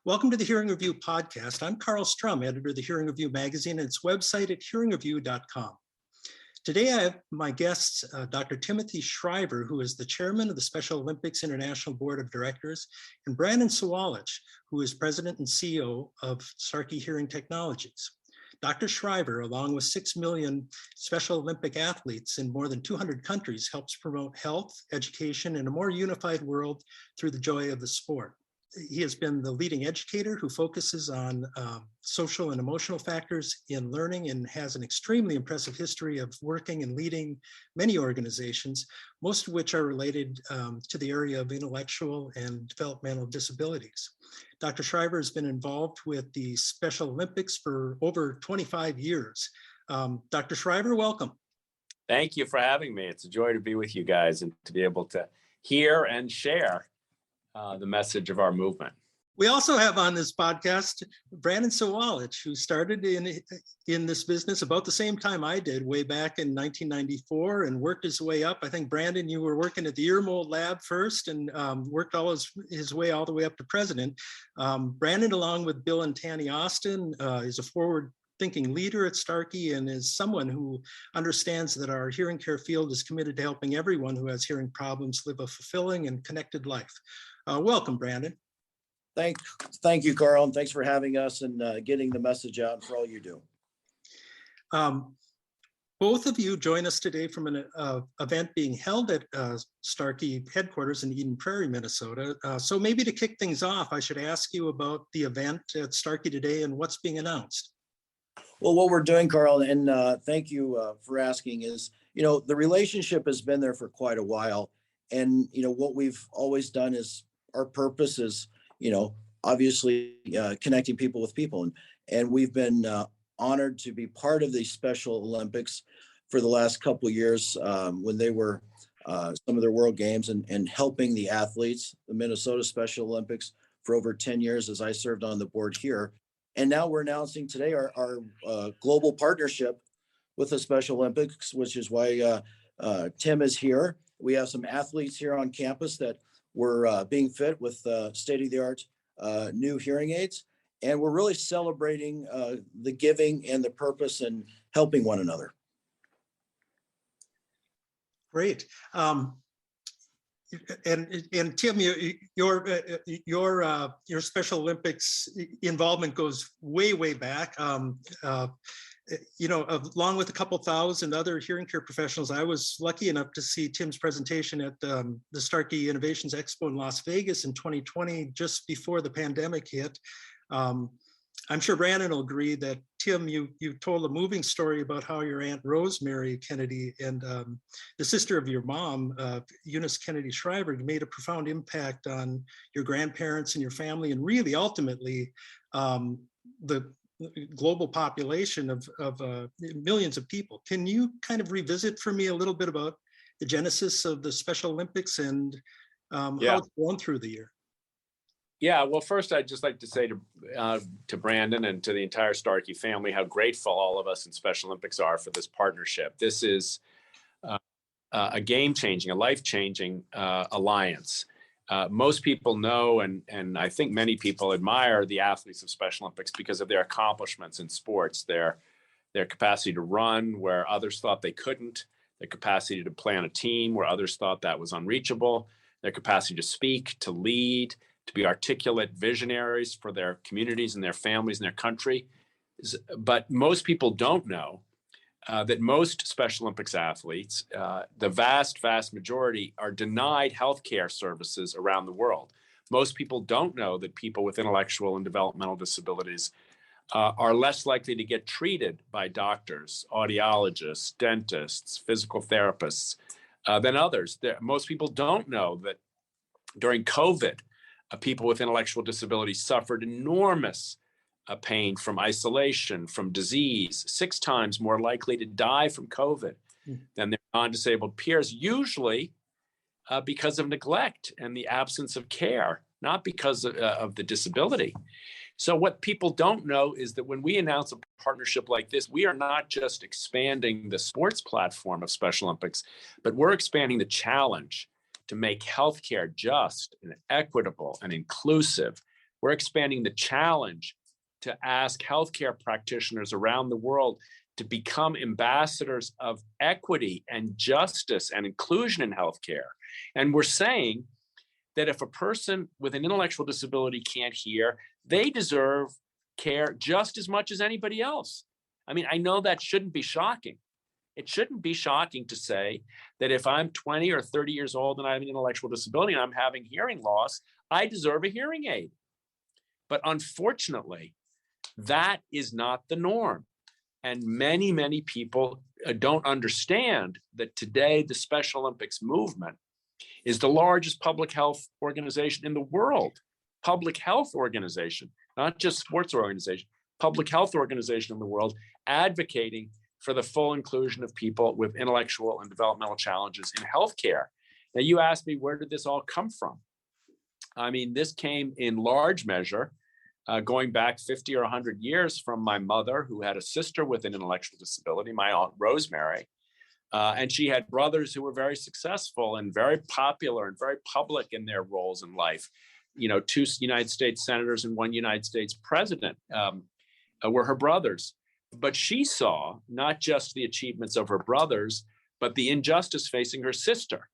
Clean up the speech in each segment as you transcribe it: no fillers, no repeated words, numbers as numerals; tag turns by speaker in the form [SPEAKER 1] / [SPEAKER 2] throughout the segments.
[SPEAKER 1] Welcome to the Hearing Review podcast. I'm Karl Strom, editor of the Hearing Review magazine and its website at hearingreview.com. Today I have my guests, Dr. Timothy Shriver, who is the chairman of the Special Olympics International Board of Directors, and Brandon Sawalich, who is president and CEO of Starkey Hearing Technologies. Dr. Shriver, along with 6 million Special Olympic athletes in more than 200 countries, helps promote health, education, and a more unified world through the joy of the sport. He has been the leading educator who focuses on social and emotional factors in learning and has an extremely impressive history of working and leading many organizations, most of which are related to the area of intellectual and developmental disabilities. Dr. Shriver has been involved with the Special Olympics for over 25 years. Dr. Shriver, welcome.
[SPEAKER 2] Thank you for having me. It's a joy to be with you guys and to be able to hear and share the message of our movement.
[SPEAKER 1] We also have on this podcast Brandon Sawalich, who started in this business about the same time I did, way back in 1994, and worked his way up. I think, Brandon, you were working at the ear mold lab first and worked all his way all the way up to president. Brandon, along with Bill and Tanny Austin, is a forward-thinking leader at Starkey and is someone who understands that our hearing care field is committed to helping everyone who has hearing problems live a fulfilling and connected life. Welcome, Brandon.
[SPEAKER 3] Thank you, Karl, and thanks for having us and getting the message out for all you do.
[SPEAKER 1] Both of you join us today from an event being held at Starkey headquarters in Eden Prairie, Minnesota. So maybe to kick things off, I should ask you about the event at Starkey today and what's being announced.
[SPEAKER 3] Well, what we're doing, Karl, and thank you for asking, is, the relationship has been there for quite a while. And, what we've always done is our purpose is, obviously connecting people with people. And we've been honored to be part of the Special Olympics for the last couple of years when they were some of their World Games and helping the athletes, the Minnesota Special Olympics, for over 10 years as I served on the board here. And now we're announcing today our global partnership with the Special Olympics, which is why Tim is here. We have some athletes here on campus that were being fit with state-of-the-art new hearing aids. And we're really celebrating the giving and the purpose and helping one another.
[SPEAKER 1] Great. And Tim, your Special Olympics involvement goes way back. Along with a couple thousand other hearing care professionals, I was lucky enough to see Tim's presentation at the Starkey Innovations Expo in Las Vegas in 2020, just before the pandemic hit. I'm sure Brandon will agree that, Tim, you told a moving story about how your Aunt Rosemary Kennedy and the sister of your mom, Eunice Kennedy Shriver, made a profound impact on your grandparents and your family, and really ultimately the global population of millions of people. Can you kind of revisit for me a little bit about the genesis of the Special Olympics and how it's gone through the year?
[SPEAKER 2] Yeah, well, first, I'd just like to say to Brandon and to the entire Starkey family how grateful all of us in Special Olympics are for this partnership. This is a game-changing, a life-changing alliance. Most people know, and I think many people admire the athletes of Special Olympics because of their accomplishments in sports, their capacity to run where others thought they couldn't, their capacity to play on a team where others thought that was unreachable, their capacity to speak, to lead, to be articulate visionaries for their communities and their families and their country. But most people don't know that most Special Olympics athletes, the vast majority, are denied healthcare services around the world. Most people don't know that people with intellectual and developmental disabilities are less likely to get treated by doctors, audiologists, dentists, physical therapists than others. Most people don't know that during COVID, people with intellectual disabilities suffered enormous pain from isolation, from disease, 6 times more likely to die from COVID than their non-disabled peers, usually because of neglect and the absence of care, not because of the disability. So what people don't know is that when we announce a partnership like this, we are not just expanding the sports platform of Special Olympics, but we're expanding the challenge to make healthcare just and equitable and inclusive We're expanding the challenge to ask healthcare practitioners around the world to become ambassadors of equity and justice and inclusion in healthcare. And we're saying that if a person with an intellectual disability can't hear, they deserve care just as much as anybody else. I mean, I know that shouldn't be shocking. It shouldn't be shocking to say that if I'm 20 or 30 years old and I have an intellectual disability and I'm having hearing loss, I deserve a hearing aid. But unfortunately, that is not the norm. And many, many people don't understand that today the Special Olympics movement is the largest public health organization in the world. Public health organization, not just sports organization, public health organization in the world, advocating for the full inclusion of people with intellectual and developmental challenges in healthcare. Now, you asked me, where did this all come from? I mean, this came in large measure going back 50 or 100 years from my mother, who had a sister with an intellectual disability, my Aunt Rosemary. And she had brothers who were very successful and very popular and very public in their roles in life. You know, 2 United States senators and 1 United States president were her brothers. But she saw not just the achievements of her brothers, but the injustice facing her sister.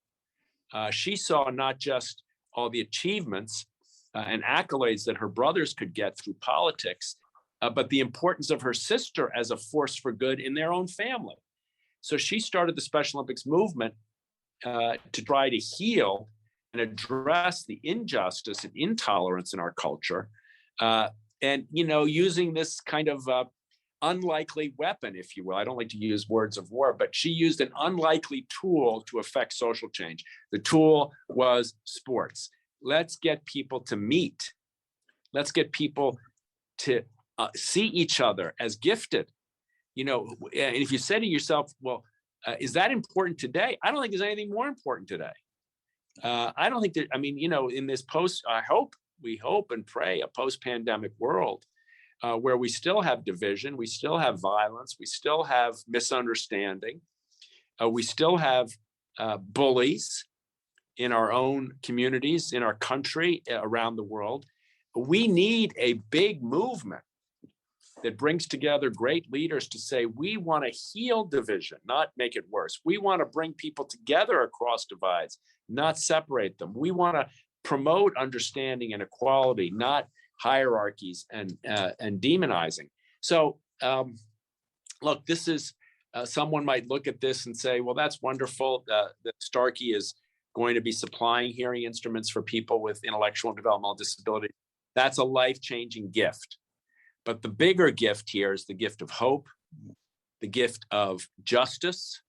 [SPEAKER 2] She saw not just all the achievements and accolades that her brothers could get through politics, but the importance of her sister as a force for good in their own family. So she started the Special Olympics movement to try to heal and address the injustice and intolerance in our culture. And, you know, using this kind of unlikely weapon, if you will. I don't like to use words of war, but she used an unlikely tool to affect social change. The tool was sports. Let's get people to meet. Let's get people to see each other as gifted. You know, and if you say to yourself, well, is that important today? I don't think there's anything more important today. I don't think that, I mean, you know, in this we hope and pray a post-pandemic world where we still have division, we still have violence, we still have misunderstanding, we still have bullies in our own communities, in our country, around the world. We need a big movement that brings together great leaders to say, we want to heal division, not make it worse. We want to bring people together across divides, not separate them. We want to promote understanding and equality, not hierarchies and demonizing. So, look, this is, someone might look at this and say, well, that's wonderful that Starkey is going to be supplying hearing instruments for people with intellectual and developmental disability. That's a life-changing gift. But the bigger gift here is the gift of hope, the gift of justice,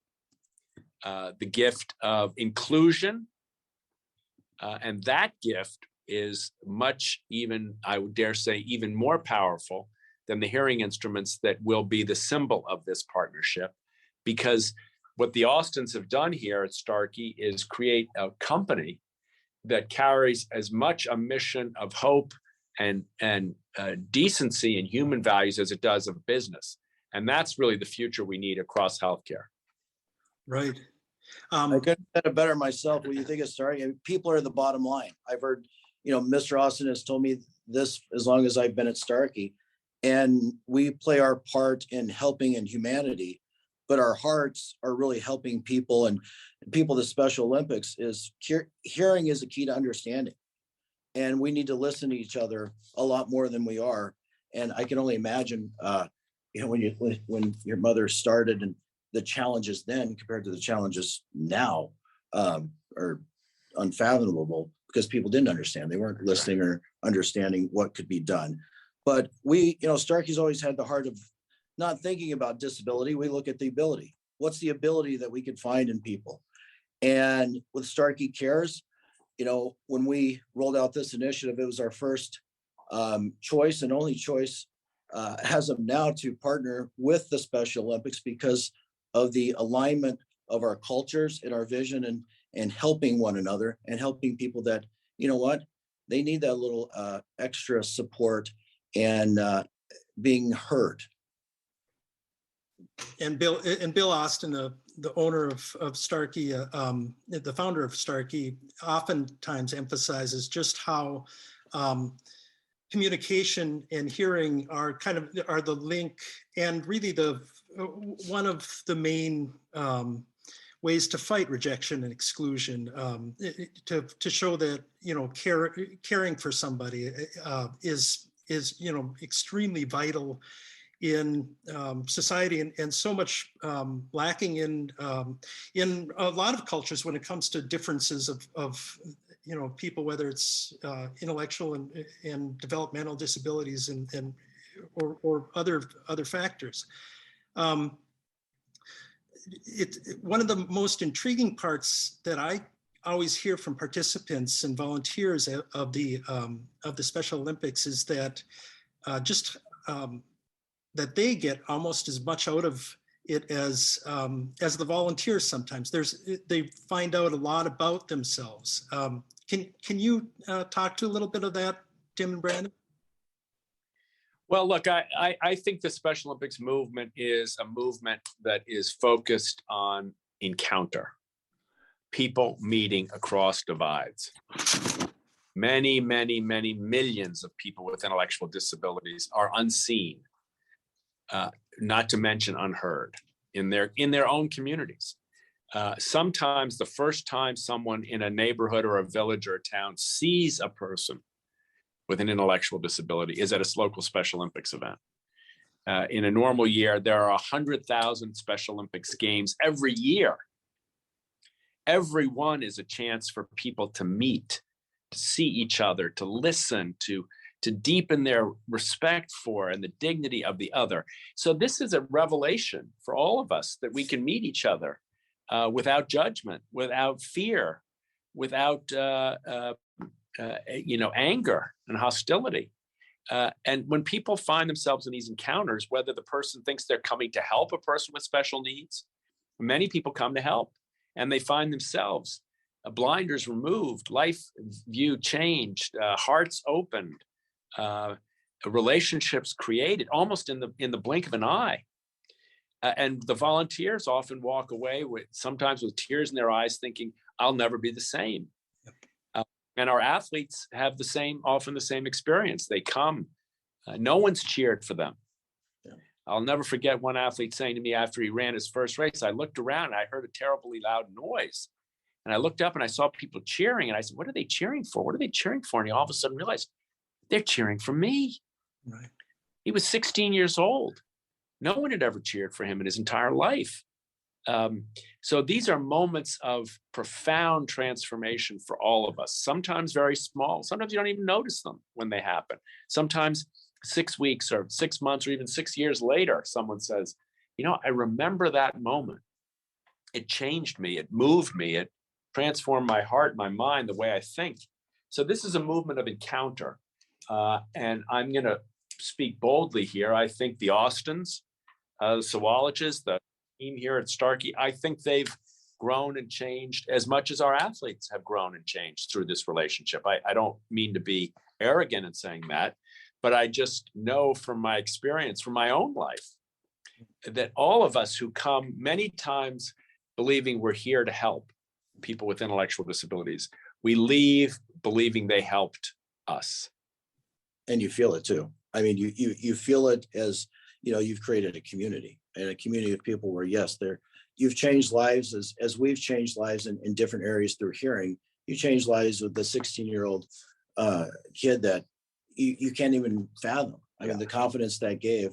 [SPEAKER 2] the gift of inclusion. And that gift is much, even, I would dare say, even more powerful than the hearing instruments that will be the symbol of this partnership. Because what the Austins have done here at Starkey is create a company that carries as much a mission of hope and decency and human values as it does of business. And that's really the future we need across healthcare.
[SPEAKER 1] Right.
[SPEAKER 3] I couldn't have said it better myself. When you think of Starkey, I mean, people are the bottom line. I've heard, you know, Mr. Austin has told me this as long as I've been at Starkey, and we play our part in helping in humanity, but our hearts are really helping people, and people. The Special Olympics is hearing is a key to understanding. And we need to listen to each other a lot more than we are. And I can only imagine, you know, when your mother started and the challenges then compared to the challenges now are unfathomable because people didn't understand. They weren't listening or understanding what could be done. But we, you know, Starkey's always had the heart of not thinking about disability. We look at the ability. What's the ability that we could find in people? And with Starkey Cares, you know, when we rolled out this initiative, it was our first choice and only choice as of now to partner with the Special Olympics because of the alignment of our cultures and our vision and helping one another and helping people that, you know what, they need that little extra support and being heard.
[SPEAKER 1] And Bill Austin, the owner of Starkey, the founder of Starkey, oftentimes emphasizes just how communication and hearing are the link, and really the one of the main ways to fight rejection and exclusion, to show that, you know, caring for somebody is extremely vital in society, and so much lacking in a lot of cultures when it comes to differences of you know, people, whether it's intellectual and developmental disabilities or other factors. One of the most intriguing parts that I always hear from participants and volunteers of the Special Olympics is that that they get almost as much out of it as the volunteers. Sometimes they find out a lot about themselves. Can you talk to a little bit of that, Tim and Brandon?
[SPEAKER 2] Well, look, I think the Special Olympics movement is a movement that is focused on encounter, people meeting across divides. Many, many, many millions of people with intellectual disabilities are unseen, not to mention unheard in their own communities. Sometimes the first time someone in a neighborhood or a village or a town sees a person with an intellectual disability is at a local Special Olympics event. In a normal year, there are 100,000 Special Olympics games every year. Every one is a chance for people to meet, to see each other, to listen, to deepen their respect for and the dignity of the other. So this is a revelation for all of us, that we can meet each other without judgment, without fear, without anger and hostility. And when people find themselves in these encounters, whether the person thinks they're coming to help a person with special needs, many people come to help, and they find themselves blinders removed, life view changed, hearts opened, relationships created almost in the blink of an eye. And the volunteers often walk away sometimes with tears in their eyes, thinking, I'll never be the same. And our athletes have often the same experience. They come, no one's cheered for them. Yeah. I'll never forget one athlete saying to me after he ran his first race, I looked around and I heard a terribly loud noise. And I looked up and I saw people cheering. And I said, what are they cheering for? What are they cheering for? And he all of a sudden realized, they're cheering for me. Right. He was 16 years old. No one had ever cheered for him in his entire life. So these are moments of profound transformation for all of us, sometimes very small. Sometimes you don't even notice them when they happen. Sometimes 6 weeks or 6 months or even 6 years later, someone says, you know, I remember that moment. It changed me. It moved me. It transformed my heart, my mind, the way I think. So this is a movement of encounter. And I'm going to speak boldly here. I think the Austins, the Sawaliches, the team here at Starkey, I think they've grown and changed as much as our athletes have grown and changed through this relationship. I don't mean to be arrogant in saying that, but I just know from my experience, from my own life, that all of us who come many times believing we're here to help people with intellectual disabilities, we leave believing they helped us.
[SPEAKER 3] And you feel it too. I mean, you feel it as, you know, you've created a community, and a community of people where, yes, you've changed lives as we've changed lives in different areas through hearing. You changed lives with the 16-year-old kid that you can't even fathom. I mean, the confidence that gave,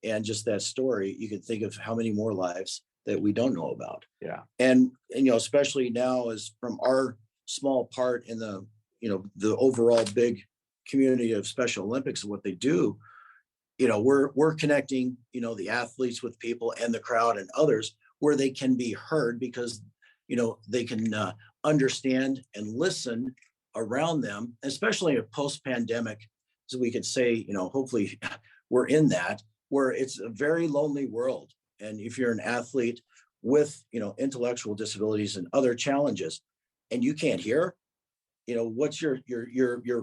[SPEAKER 3] and just that story, you can think of how many more lives that we don't know about.
[SPEAKER 2] Yeah.
[SPEAKER 3] And you know, especially now, as from our small part in the, you know, the overall big community of Special Olympics and what they do, you know, we're connecting, you know, the athletes with people and the crowd and others where they can be heard, because, you know, they can understand and listen around them, especially in a post-pandemic. So we could say, you know, hopefully we're in that, where it's a very lonely world. And if you're an athlete with, you know, intellectual disabilities and other challenges, and you can't hear, you know, what's your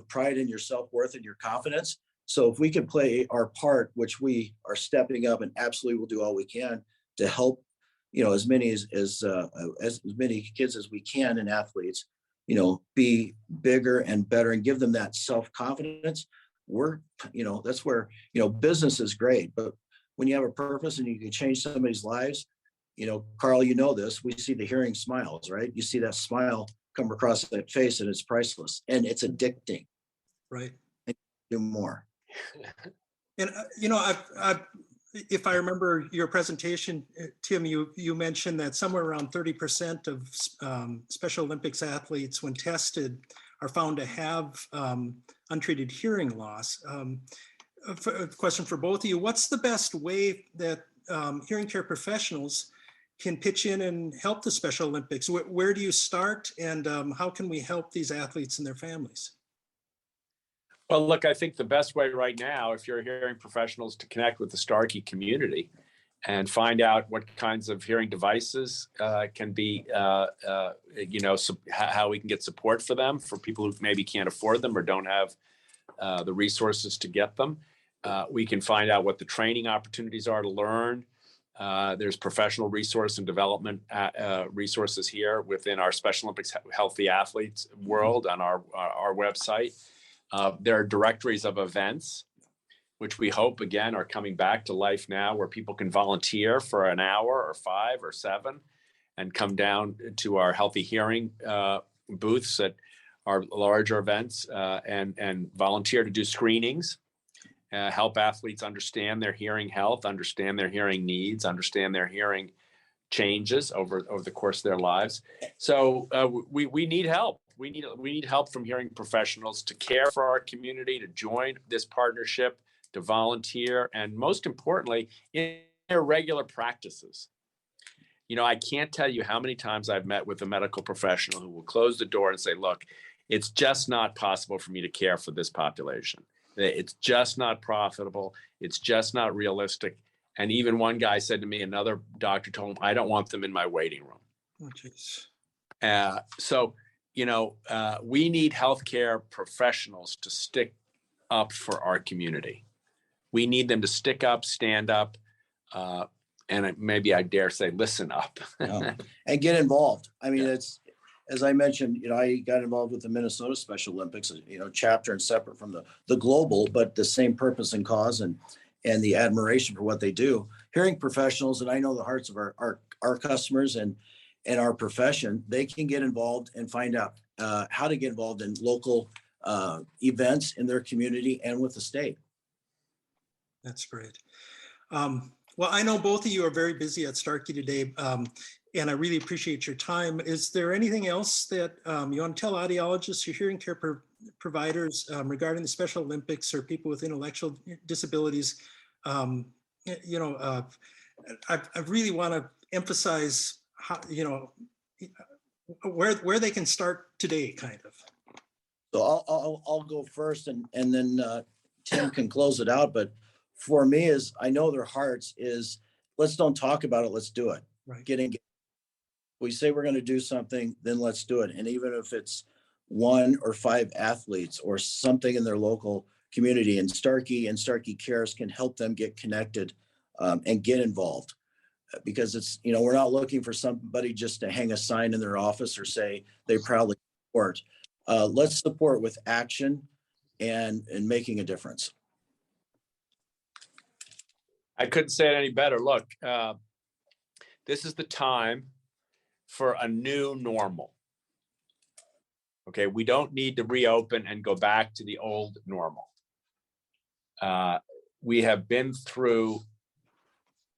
[SPEAKER 3] pride and your self-worth and your confidence? So if we can play our part, which we are stepping up and absolutely will do all we can to help, you know, as many kids as we can and athletes, you know, be bigger and better and give them that self-confidence, we're, that's where, business is great, but when you have a purpose and you can change somebody's lives, Karl, this, we see the hearing smiles, right? You see that smile come across that face and it's priceless and it's addicting.
[SPEAKER 1] Right.
[SPEAKER 3] And do more.
[SPEAKER 1] And, if I remember your presentation, Tim, you mentioned that somewhere around 30% of Special Olympics athletes, when tested, are found to have untreated hearing loss. A question for both of you: what's the best way that hearing care professionals can pitch in and help the Special Olympics? Where do you start, and how can we help these athletes and their families?
[SPEAKER 2] Well, look, I think the best way right now, if you're hearing professionals, to connect with the Starkey community and find out what kinds of hearing devices can be, how we can get support for them, for people who maybe can't afford them or don't have the resources to get them. We can find out what the training opportunities are to learn. There's professional resource and development resources here within our Special Olympics Healthy Athletes world on our website. There are directories of events, which we hope, again, are coming back to life now, where people can volunteer for an hour or 5 or 7 and come down to our healthy hearing booths at our larger events and volunteer to do screenings, help athletes understand their hearing health, understand their hearing needs, understand their hearing changes over the course of their lives. So we need help. We need help from hearing professionals to care for our community, to join this partnership, to volunteer, and most importantly, in their regular practices. I can't tell you how many times I've met with a medical professional who will close the door and say, look, it's just not possible for me to care for this population. It's just not profitable. It's just not realistic. And even one guy said to me, another doctor told him, I don't want them in my waiting room.
[SPEAKER 1] Oh, geez.
[SPEAKER 2] We need healthcare professionals to stick up for our community. We need them to stick up, stand up, and maybe I dare say, listen up.
[SPEAKER 3] And get involved. I mean, It's, as I mentioned, I got involved with the Minnesota Special Olympics, chapter and separate from the global, but the same purpose and cause and the admiration for what they do. Hearing professionals, and I know the hearts of our customers and our profession, they can get involved and find out how to get involved in local events in their community and with the state.
[SPEAKER 1] That's great. Well, I know both of you are very busy at Starkey today, and I really appreciate your time. Is there anything else that you want to tell audiologists or hearing care providers regarding the Special Olympics or people with intellectual disabilities? I really want to emphasize how, where they can start today, kind of.
[SPEAKER 3] So I'll go first, and then Tim can close it out. But for me, is I know their hearts is, let's don't talk about it, let's do it.
[SPEAKER 1] Right.
[SPEAKER 3] We say we're going to do something, then let's do it. And even if it's 1 or 5 athletes or something in their local community, and Starkey and Starkey Cares can help them get connected and get involved. Because it's, we're not looking for somebody just to hang a sign in their office or say they proudly support. Let's support with action and making a difference.
[SPEAKER 2] I couldn't say it any better. Look, this is the time for a new normal. Okay, we don't need to reopen and go back to the old normal. We have been through,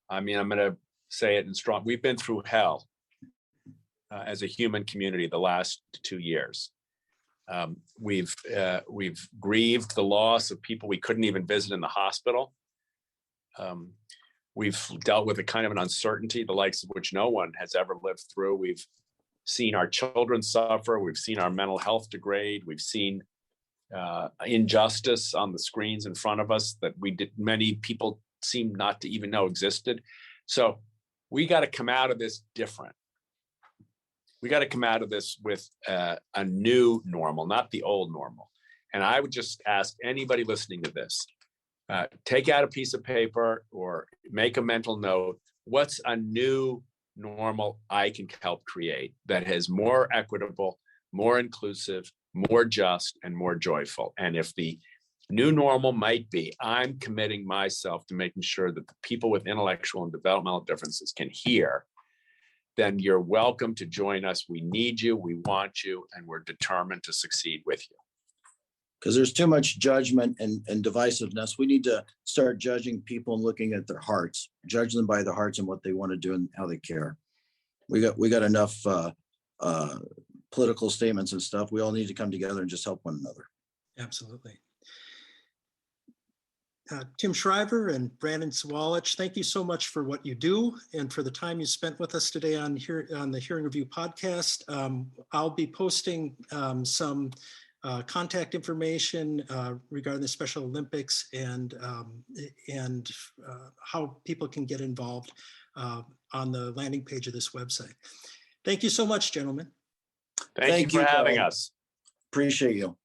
[SPEAKER 2] I'm going to say it in strong, we've been through hell as a human community the last 2 years. We've grieved the loss of people we couldn't even visit in the hospital. We've dealt with a kind of an uncertainty, the likes of which no one has ever lived through. We've seen our children suffer. We've seen our mental health degrade. We've seen injustice on the screens in front of us that many people seem not to even know existed. So we got to come out of this different. We got to come out of this with a new normal, not the old normal. And I would just ask anybody listening to this, take out a piece of paper or make a mental note. What's a new normal I can help create that is more equitable, more inclusive, more just, and more joyful? And if the new normal might be, I'm committing myself to making sure that the people with intellectual and developmental differences can hear, then you're welcome to join us. We need you, we want you, and we're determined to succeed with you.
[SPEAKER 3] Because there's too much judgment and divisiveness. We need to start judging people and looking at their hearts, judge them by their hearts and what they want to do and how they care. We got enough political statements and stuff. We all need to come together and just help one another.
[SPEAKER 1] Absolutely. Tim Shriver and Brandon Sawalich, thank you so much for what you do and for the time you spent with us today on the Hearing Review podcast. I'll be posting some contact information regarding the Special Olympics and how people can get involved on the landing page of this website. Thank you so much, gentlemen.
[SPEAKER 2] Thank you for having us.
[SPEAKER 3] Appreciate you.